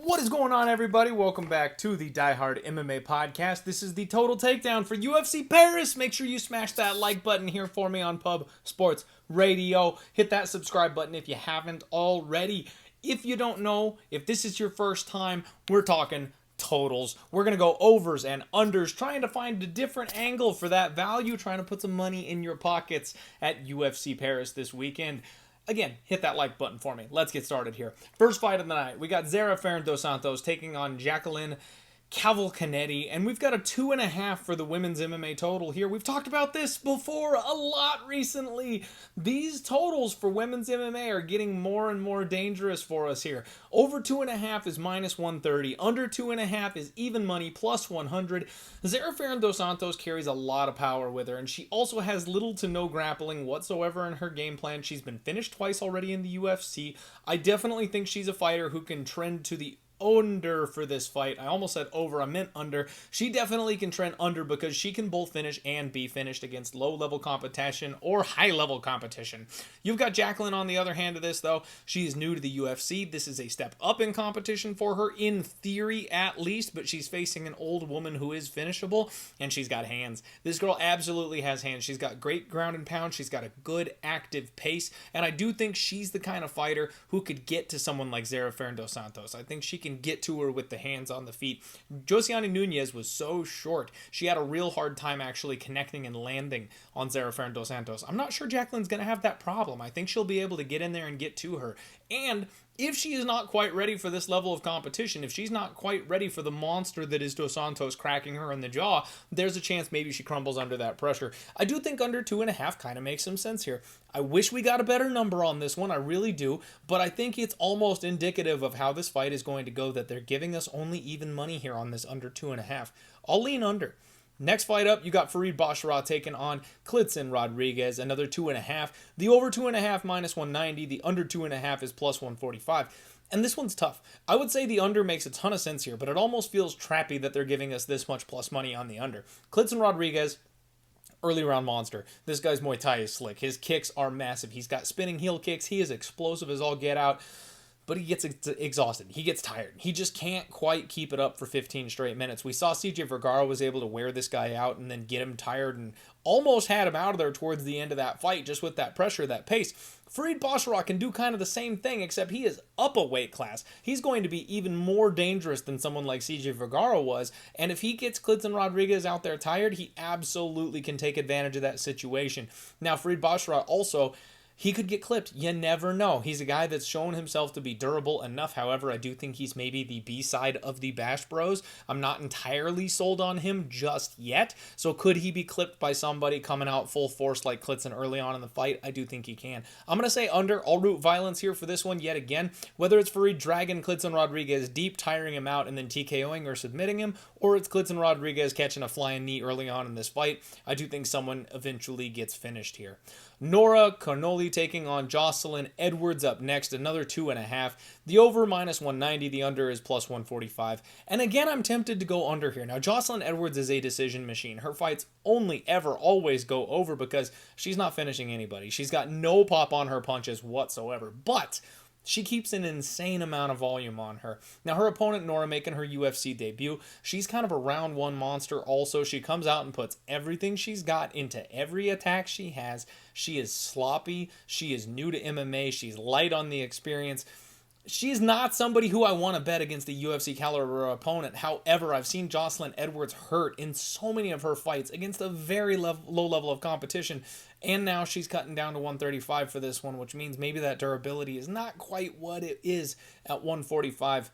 What is going on, everybody? Welcome back to the Die Hard MMA podcast. This is the Total Takedown for UFC Paris. Make sure you smash that like button here for me on Pub Sports Radio. Hit that subscribe button if you haven't already. If you don't know, if this is your first time, we're talking totals. We're going to go overs and unders, trying to find a different angle for that value, trying to put some money in your pockets at UFC Paris this weekend. Again, hit that like button for me. Let's get started here. First fight of the night, we got Zarah dos Santos taking on Jacqueline Cavalcanti, and we've got a 2.5 for the women's MMA total here. We've talked about this before a lot recently. These totals for women's MMA are getting more and more dangerous for us here. Over 2.5 is minus 130. Under 2.5 is even money, plus 100. Zarah dos Santos carries a lot of power with her, and she also has little to no grappling whatsoever in her game plan. She's been finished twice already in the UFC. I definitely think she's a fighter who can trend to the under for this fight. I almost said over, I meant under. She definitely can trend under because she can both finish and be finished against low-level competition or high-level competition. You've got Jacqueline on the other hand of this, though. She is new to the UFC. This is a step up in competition for her, in theory at least, but she's facing an old woman who is finishable, and she's got hands. This girl absolutely has hands. She's got great ground and pound. She's got a good active pace, and I do think she's the kind of fighter who could get to someone like Zarah dos Santos. I think she can get to her with the hands on the feet. Josiane Nunes was so short. She had a real hard time actually connecting and landing on Zarah dos Santos. I'm not sure Jacqueline's going to have that problem. I think she'll be able to get in there and get to her. And if she is not quite ready for this level of competition, if she's not quite ready for the monster that is Dos Santos cracking her in the jaw, there's a chance maybe she crumbles under that pressure. I do think under 2.5 kind of makes some sense here. I wish we got a better number on this one, I really do, but I think it's almost indicative of how this fight is going to go that they're giving us only even money here on this under 2.5. I'll lean under. Next fight up, you got Basharat taking on Clint Rodriguez, another 2.5. The over 2.5 minus 190, the under 2.5 is plus 145. And this one's tough. I would say the under makes a ton of sense here, but it almost feels trappy that they're giving us this much plus money on the under. Clint Rodriguez, early round monster. This guy's Muay Thai is slick. His kicks are massive. He's got spinning heel kicks. He is explosive as all get out. But he gets exhausted. He gets tired. He just can't quite keep it up for 15 straight minutes. We saw CJ Vergara was able to wear this guy out and then get him tired and almost had him out of there towards the end of that fight just with that pressure, that pace. Basharat can do kind of the same thing, except he is up a weight class. He's going to be even more dangerous than someone like CJ Vergara was, and if he gets Clint Rodriguez out there tired, he absolutely can take advantage of that situation. Now, Basharat also, he could get clipped. You never know. He's a guy that's shown himself to be durable enough. However, I do think he's maybe the B-side of the Bash Bros. I'm not entirely sold on him just yet. So could he be clipped by somebody coming out full force like Klitzen early on in the fight? I do think he can. I'm going to say under. I'll root violence here for this one yet again. Whether it's Farid dragging Klitzen Rodriguez deep, tiring him out, and then TKOing or submitting him, or it's Klitzen Rodriguez catching a flying knee early on in this fight, I do think someone eventually gets finished here. Nora Carnoli taking on Jocelyn Edwards up next, another 2.5. The over minus 190, the under is plus 145. And again, I'm tempted to go under here. Now, Jocelyn Edwards is a decision machine. Her fights only ever always go over because she's not finishing anybody. She's got no pop on her punches whatsoever. But she keeps an insane amount of volume on her. Now, her opponent, Nora, making her UFC debut, she's kind of a round one monster also. She comes out and puts everything she's got into every attack she has. She is sloppy. She is new to MMA. She's light on the experience. She's not somebody who I want to bet against a UFC caliber opponent. However, I've seen Jocelyn Edwards hurt in so many of her fights against a very low level of competition. And now she's cutting down to 135 for this one, which means maybe that durability is not quite what it is at 145.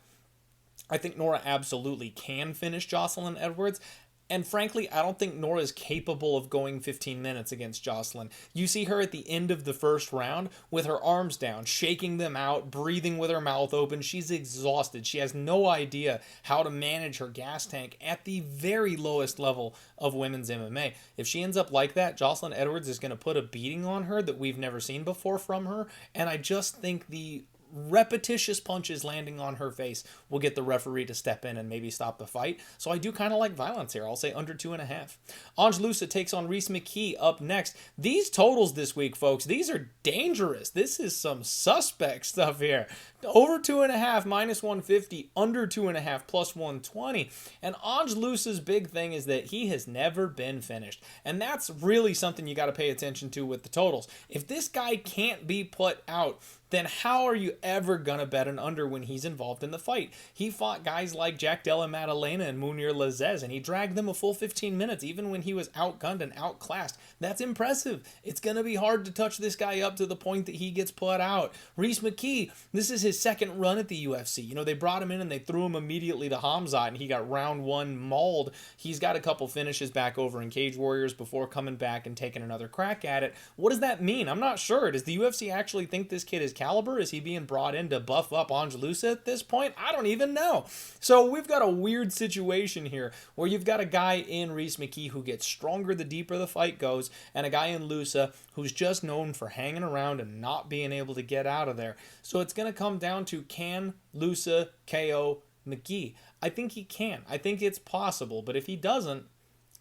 I think Nora absolutely can finish Jocelyn Edwards. And frankly, I don't think Nora is capable of going 15 minutes against Jocelyn. You see her at the end of the first round with her arms down, shaking them out, breathing with her mouth open. She's exhausted. She has no idea how to manage her gas tank at the very lowest level of women's MMA. If she ends up like that, Jocelyn Edwards is going to put a beating on her that we've never seen before from her. And I just think the repetitious punches landing on her face will get the referee to step in and maybe stop the fight. So I do kind of like violence here. I'll say under 2.5. Angelusa takes on Rhys McKee up next. These totals this week, folks, these are dangerous. This is some suspect stuff here. Over 2.5, minus 150, under 2.5, plus 120. And Angelusa's big thing is that he has never been finished. And that's really something you got to pay attention to with the totals. If this guy can't be put out, then how are you ever going to bet an under when he's involved in the fight? He fought guys like Jack Della Maddalena and Munir Lazez, and he dragged them a full 15 minutes, even when he was outgunned and outclassed. That's impressive. It's going to be hard to touch this guy up to the point that he gets put out. Rhys McKee, this is his second run at the UFC. You know, they brought him in and they threw him immediately to Hamzat, and he got round one mauled. He's got a couple finishes back over in Cage Warriors before coming back and taking another crack at it. What does that mean? I'm not sure. Does the UFC actually think this kid is caliber? Is he being brought in to buff up Angelusa at this point? I don't even know. So we've got a weird situation here where you've got a guy in Rhys McKee who gets stronger the deeper the fight goes, and a guy in Lusa who's just known for hanging around and not being able to get out of there. So it's going to come down to, can Lusa KO McKee? I think he can. I think it's possible, but if he doesn't,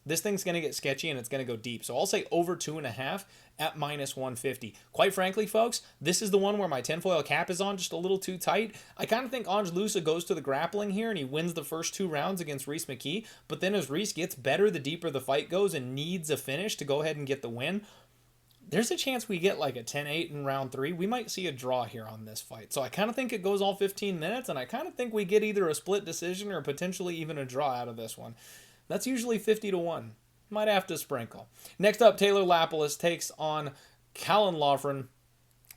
this thing's going to get sketchy and it's going to go deep. So I'll say over 2.5 at minus 150. Quite frankly, folks, this is the one where my tinfoil cap is on just a little too tight. I kind of think Angelusa goes to the grappling here and he wins the first 2 rounds against Rhys McKee. But then as Rhys gets better the deeper the fight goes and needs a finish to go ahead and get the win, there's a chance we get like a 10-8 in round 3. We might see a draw here on this fight. So I kind of think it goes all 15 minutes, and I kind of think we get either a split decision or potentially even a draw out of this one. That's usually 50-1. Might have to sprinkle. Next up, Taylor Lapilus takes on Callan Lawhorn.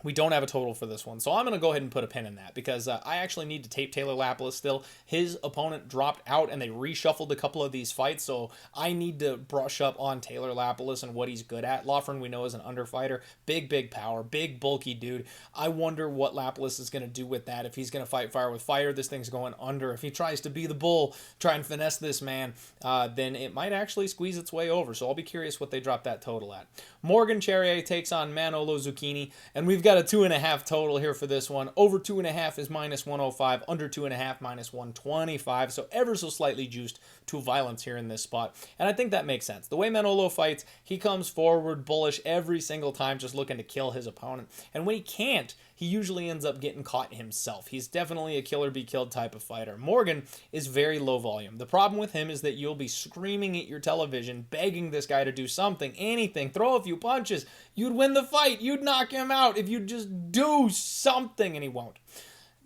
We don't have a total for this one, so I'm going to go ahead and put a pin in that because I actually need to tape Taylor Lapilus still. His opponent dropped out and they reshuffled a couple of these fights, so I need to brush up on Taylor Lapilus and what he's good at. Lawhorn we know is an underfighter. Big power, big bulky dude. I wonder what Lapilus is going to do with that. If he's going to fight fire with fire, this thing's going under. If he tries to be the bull, try and finesse this man, then it might actually squeeze its way over, so I'll be curious what they drop that total at. Morgan Charriere takes on Manolo Zucchini, and we've got a 2.5 total here for this one. Over 2.5 is minus 105. Under 2.5, minus 125. So ever so slightly juiced to violence here in this spot. And I think that makes sense. The way Manolo fights, he comes forward bullish every single time, just looking to kill his opponent. And when he can't, he usually ends up getting caught himself. He's definitely a killer be killed type of fighter. Morgan is very low volume. The problem with him is that you'll be screaming at your television, begging this guy to do something, anything, throw a few punches. You'd win the fight. You'd knock him out if you'd just do something, and he won't.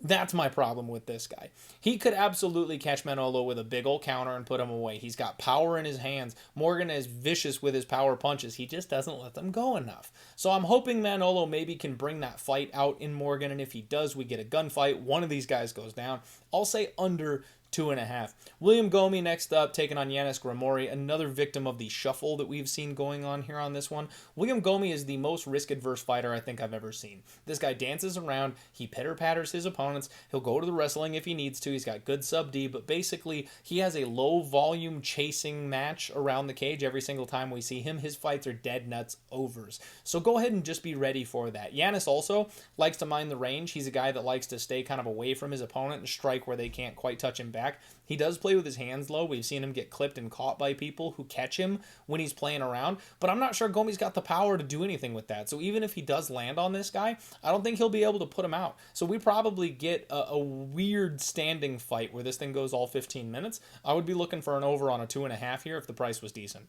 That's my problem with this guy. He could absolutely catch Manolo with a big old counter and put him away. He's got power in his hands. Morgan is vicious with his power punches. He just doesn't let them go enough. So I'm hoping Manolo maybe can bring that fight out in Morgan, and if he does, we get a gunfight. One of these guys goes down. I'll say under 2.5. William Gomi next up, taking on Yanis Gomory, another victim of the shuffle that we've seen going on here on this one. William Gomi is the most risk-adverse fighter I think I've ever seen. This guy dances around, he pitter-patters his opponents, he'll go to the wrestling if he needs to, he's got good sub-D, but basically he has a low-volume chasing match around the cage every single time we see him. His fights are dead nuts overs. So go ahead and just be ready for that. Yanis also likes to mind the range. He's a guy that likes to stay kind of away from his opponent and strike where they can't quite touch him back. He does play with his hands low. We've seen him get clipped and caught by people who catch him when he's playing around, but I'm not sure Gomi's got the power to do anything with that. So even if he does land on this guy, I don't think he'll be able to put him out. So we probably get a weird standing fight where this thing goes all 15 minutes. I would be looking for an over on a 2.5 here if the price was decent.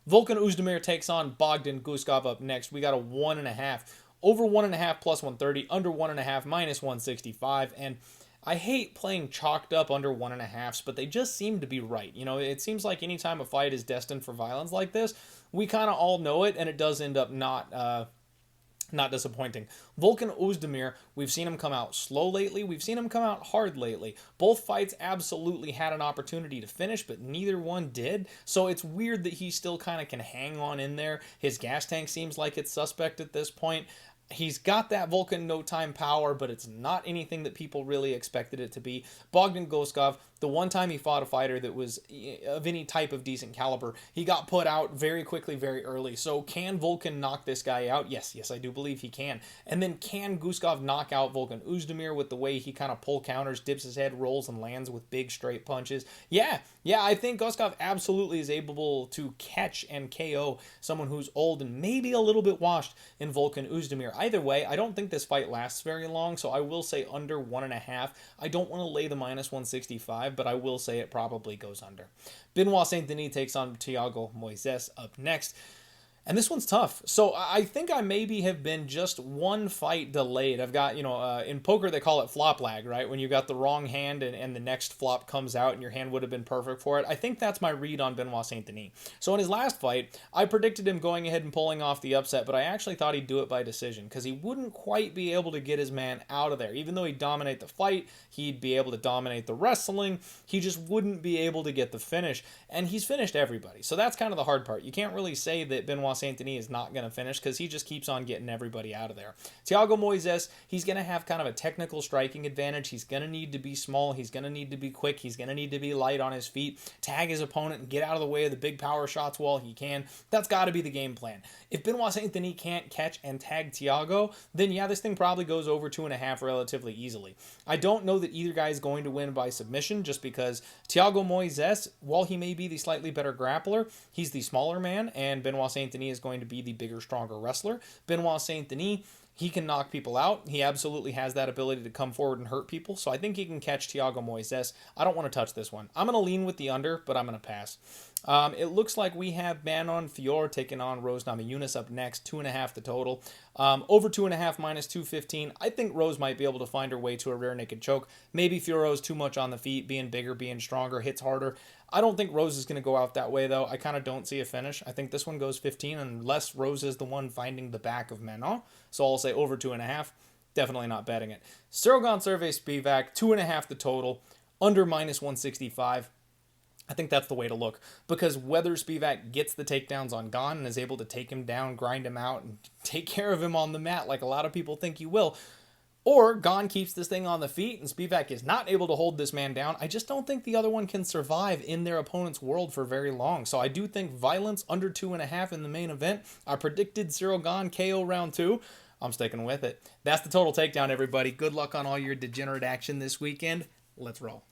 Volkan Ozdemir takes on Bogdan Guskov up next. We got a 1.5. Over 1.5 plus 130, under 1.5 minus 165, and I hate playing chalked up under 1.5s, but they just seem to be right. You know, it seems like anytime a fight is destined for violence like this, we kind of all know it, and it does end up not disappointing. Volkan Ozdemir, we've seen him come out slow lately. We've seen him come out hard lately. Both fights absolutely had an opportunity to finish, but neither one did. So it's weird that he still kind of can hang on in there. His gas tank seems like it's suspect at this point. He's got that Vulcan no time power, but it's not anything that people really expected it to be. Bogdan Guskov, the one time he fought a fighter that was of any type of decent caliber, he got put out very quickly, very early. So can Vulcan knock this guy out? Yes, I do believe he can. And then can Guskov knock out Vulcan Ozdemir with the way he kind of pull counters, dips his head, rolls, and lands with big straight punches? Yeah, I think Guskov absolutely is able to catch and KO someone who's old and maybe a little bit washed in Vulcan Ozdemir. Either way, I don't think this fight lasts very long, so I will say under 1.5. I don't want to lay the minus 165, but I will say it probably goes under. Benoit Saint Denis takes on Thiago Moises up next. And this one's tough. So I think I maybe have been just one fight delayed. I've got, in poker they call it flop lag, right? When you got the wrong hand and the next flop comes out and your hand would have been perfect for it. I think that's my read on Benoit Saint Denis. So in his last fight, I predicted him going ahead and pulling off the upset, but I actually thought he'd do it by decision because he wouldn't quite be able to get his man out of there. Even though he'd dominate the fight, he'd be able to dominate the wrestling, he just wouldn't be able to get the finish. And he's finished everybody. So that's kind of the hard part. You can't really say that Benoit Saint Denis is not going to finish because he just keeps on getting everybody out of there. Thiago Moises, he's going to have kind of a technical striking advantage. He's going to need to be small. He's going to need to be quick. He's going to need to be light on his feet, tag his opponent, and get out of the way of the big power shots while he can. That's got to be the game plan. If Benoit Saint Denis can't catch and tag Thiago, then yeah, this thing probably goes over 2.5 relatively easily. I don't know that either guy is going to win by submission just because Thiago Moises, while he may be the slightly better grappler, he's the smaller man, and Benoit Saint Denis is going to be the bigger, stronger wrestler. Benoit Saint Denis, he can knock people out. He absolutely has that ability to come forward and hurt people, so I think he can catch Thiago Moises. I don't want to touch this one. I'm going to lean with the under, but I'm going to pass. It looks like we have Manon Fiorot taking on Rose Namajunas up next, 2.5 the total. Over 2.5 minus 215. I think Rose might be able to find her way to a rear naked choke. Maybe Fiorot's too much on the feet, being bigger, being stronger, hits harder. I don't think Rose is going to go out that way, though. I kind of don't see a finish. I think this one goes 15 unless Rose is the one finding the back of Manon. So I'll say over 2.5. Definitely not betting it. Cyril Gonçalves Spivak, 2.5 the total. Under minus 165. I think that's the way to look, because whether Spivak gets the takedowns on Gon and is able to take him down, grind him out, and take care of him on the mat like a lot of people think he will, or Gon keeps this thing on the feet and Spivak is not able to hold this man down, I just don't think the other one can survive in their opponent's world for very long. So I do think violence under 2.5 in the main event. I predicted Cyril Gon KO round 2. I'm sticking with it. That's the total takedown, everybody. Good luck on all your degenerate action this weekend. Let's roll.